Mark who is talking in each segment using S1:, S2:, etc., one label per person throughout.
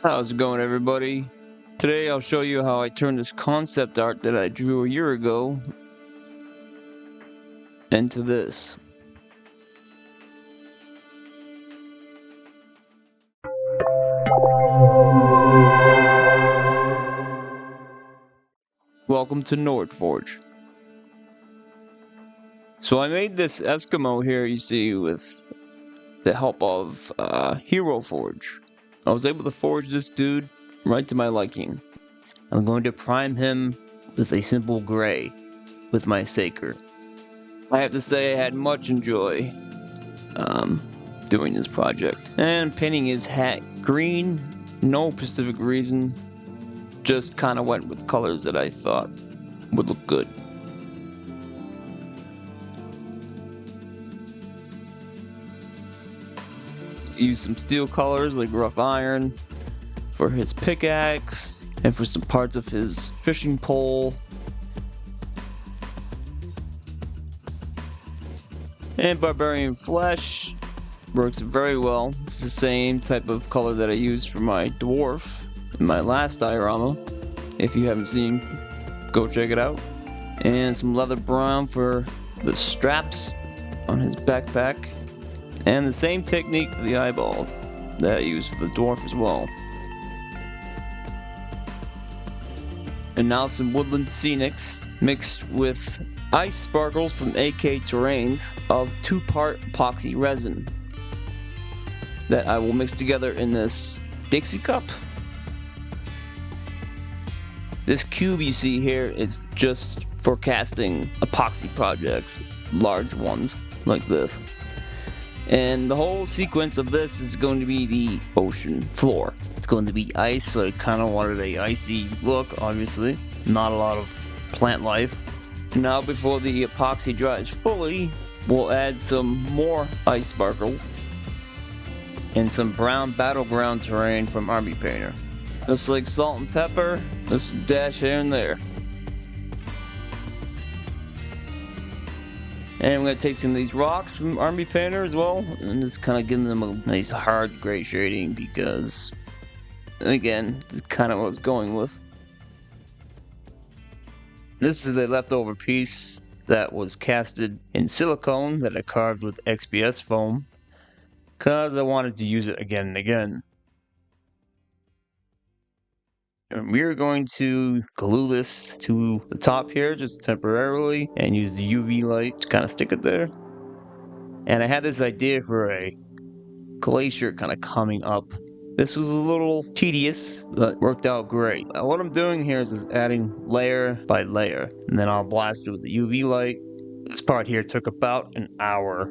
S1: How's it going, everybody? Today I'll show you how I turned this concept art that I drew a year ago into this. Welcome to NördForge. So I made this Eskimo here, you see, with the help of HeroForge. I was able to forge this dude right to my liking. I'm going to prime him with a simple gray with my Saker. I have to say I had much enjoy doing this project. And painting his hat green, no specific reason, just kind of went with colors that I thought would look good. Use some steel colors like rough iron for his pickaxe and for some parts of his fishing pole. And barbarian flesh works very well. It's the same type of color that I used for my dwarf in my last diorama. If you haven't seen, go check it out. And some leather brown for the straps on his backpack. And the same technique for the eyeballs that I used for the dwarf as well. And now some woodland scenics mixed with ice sparkles from AK Terrains of 2-part epoxy resin that I will mix together in this Dixie cup. This cube you see here is just for casting epoxy projects, large ones like this. And the whole sequence of this is going to be the ocean floor. It's going to be ice, so I kind of wanted a icy look, obviously. Not a lot of plant life. Now before the epoxy dries fully, we'll add some more ice sparkles and some brown battleground terrain from Army Painter. Just like salt and pepper, just a dash here and there. And I'm going to take some of these rocks from Army Painter as well, and just kind of give them a nice hard gray shading because, again, it's kind of what I was going with. This is a leftover piece that was casted in silicone that I carved with XPS foam because I wanted to use it again and again. And we're going to glue this to the top here just temporarily and use the UV light to kind of stick it there. And I had this idea for a glacier kind of coming up. This was a little tedious, but worked out great. What I'm doing here is adding layer by layer, and then I'll blast it with the UV light. This part here took about an hour.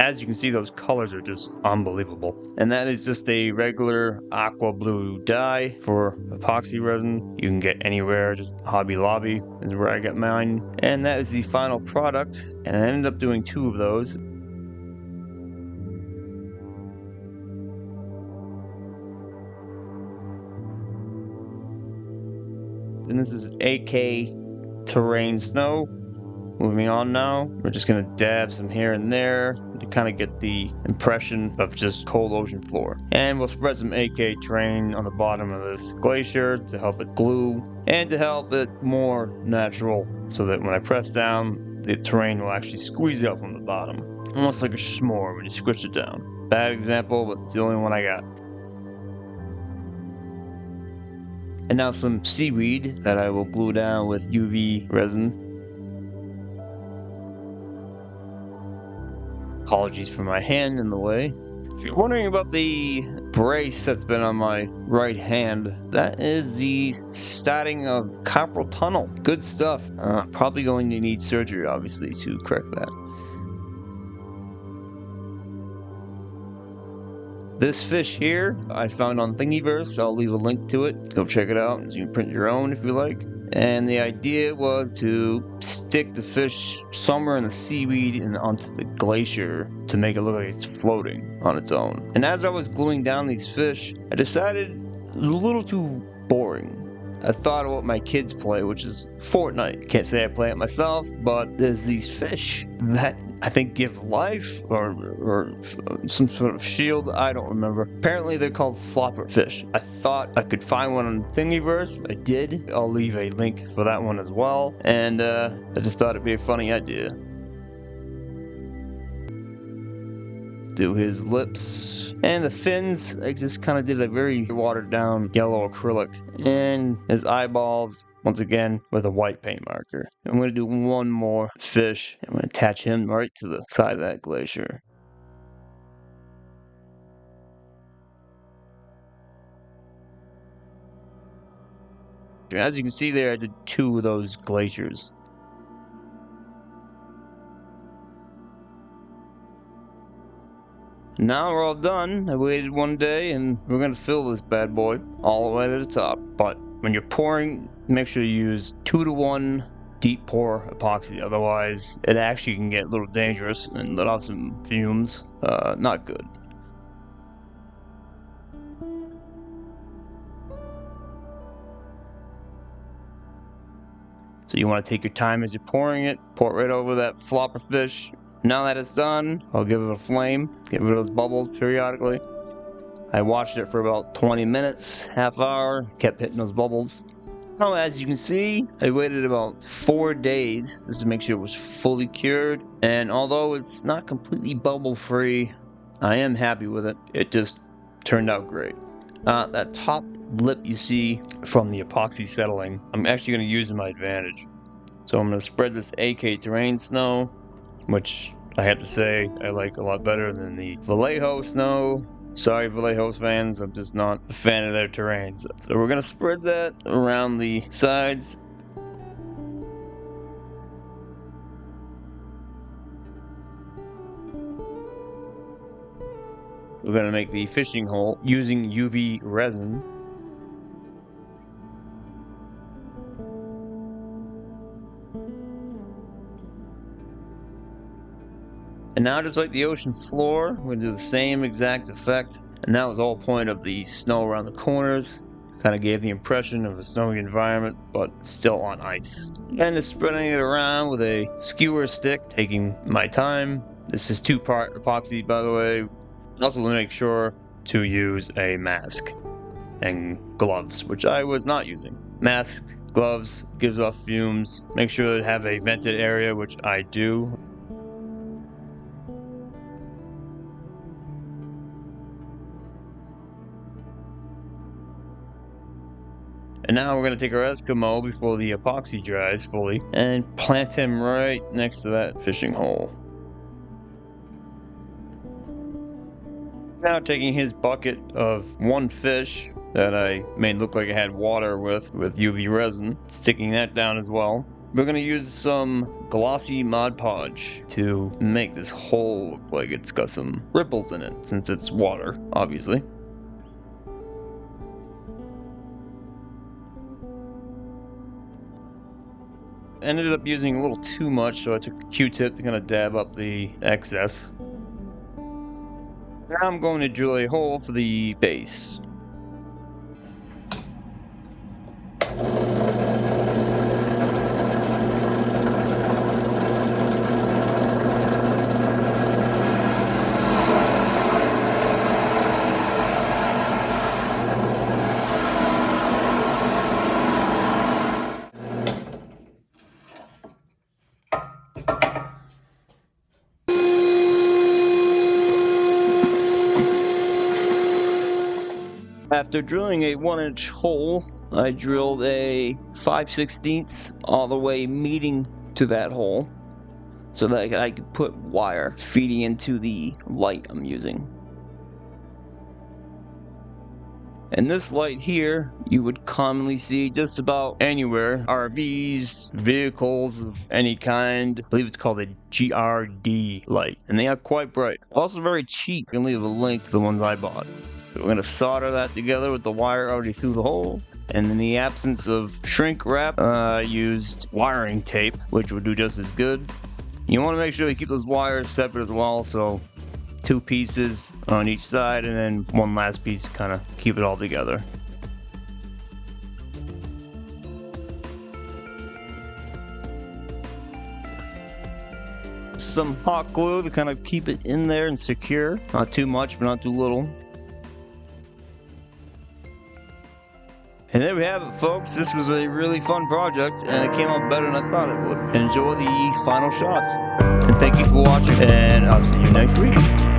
S1: As you can see, those colors are just unbelievable. And that is just a regular aqua blue dye for epoxy resin. You can get anywhere, just Hobby Lobby is where I got mine. And that is the final product. And I ended up doing 2 of those. And this is AK Terrain Snow. Moving on now, we're just going to dab some here and there to kind of get the impression of just cold ocean floor. And we'll spread some AK terrain on the bottom of this glacier to help it glue and to help it more natural so that when I press down, the terrain will actually squeeze out from the bottom. Almost like a s'more when you squish it down. Bad example, but it's the only one I got. And now some seaweed that I will glue down with UV resin. Apologies for my hand in the way. If you're wondering about the brace that's been on my right hand, that is the starting of carpal tunnel. Good stuff. Probably going to need surgery, obviously, to correct that. This fish here, I found on Thingiverse. I'll leave a link to it. Go check it out. You can print your own if you like. And the idea was to stick the fish somewhere in the seaweed and onto the glacier to make it look like it's floating on its own. And as I was gluing down these fish, I decided it was a little too boring. I thought of what my kids play, which is Fortnite. Can't say I play it myself, but there's these fish that I think give life or some sort of shield. I don't remember. Apparently they're called flopper fish. I thought I could find one on Thingiverse. I did. I'll leave a link for that one as well. And I just thought it'd be a funny idea. Do his lips and the fins. I just kind of did a very watered down yellow acrylic, and his eyeballs once again with a white paint marker. I'm going to do one more fish. I'm going to attach him right to the side of that glacier. As you can see there, I did 2 of those glaciers. Now we're all done. I waited one day and we're going to fill this bad boy all the way to the top. But when you're pouring, make sure you use 2-to-1 deep pour epoxy. Otherwise, it actually can get a little dangerous and let off some fumes. Not good. So you want to take your time as you're pouring it. Pour it right over that flopper fish. Now that it's done, I'll give it a flame, get rid of those bubbles periodically. I watched it for about 20 minutes, half hour, kept hitting those bubbles. Now, as you can see, I waited about 4 days just to make sure it was fully cured. And although it's not completely bubble free, I am happy with it. It just turned out great. That top lip you see from the epoxy settling, I'm actually going to use to my advantage. So I'm going to spread this AK terrain snow, which I have to say I like a lot better than the Vallejo snow. Sorry, Vallejo fans, I'm just not a fan of their terrains. So we're going to spread that around the sides. We're going to make the fishing hole using UV resin. And now, just like the ocean floor, we're going to do the same exact effect. And that was the whole point of the snow around the corners. Kind of gave the impression of a snowy environment, but still on ice. And just spreading it around with a skewer stick, taking my time. This is 2-part epoxy, by the way. Also, to make sure to use a mask and gloves, which I was not using. Mask, gloves, gives off fumes. Make sure to have a vented area, which I do. And now we're going to take our Eskimo before the epoxy dries fully and plant him right next to that fishing hole. Now taking his bucket of 1 fish that I made look like it had water with UV resin, sticking that down as well. We're going to use some glossy Mod Podge to make this hole look like it's got some ripples in it, since it's water, obviously. Ended up using a little too much, so I took a Q-tip to kind of dab up the excess. Now I'm going to drill a hole for the base. After drilling a 1-inch hole, I drilled a 5/16 all the way meeting to that hole so that I could put wire feeding into the light I'm using. And this light here, you would commonly see just about anywhere. RVs, vehicles of any kind. I believe it's called a GRD light. And they are quite bright. Also very cheap. You can leave a link to the ones I bought. So we're going to solder that together with the wire already through the hole. And in the absence of shrink wrap, I used wiring tape, which would do just as good. You want to make sure you keep those wires separate as well, so 2 pieces on each side, and then one last piece to kind of keep it all together. some hot glue to kind of keep it in there and secure. Not too much, but not too little. And there we have it, folks. This was a really fun project, and it came out better than I thought it would. Enjoy the final shots. And thank you for watching, and I'll see you next week.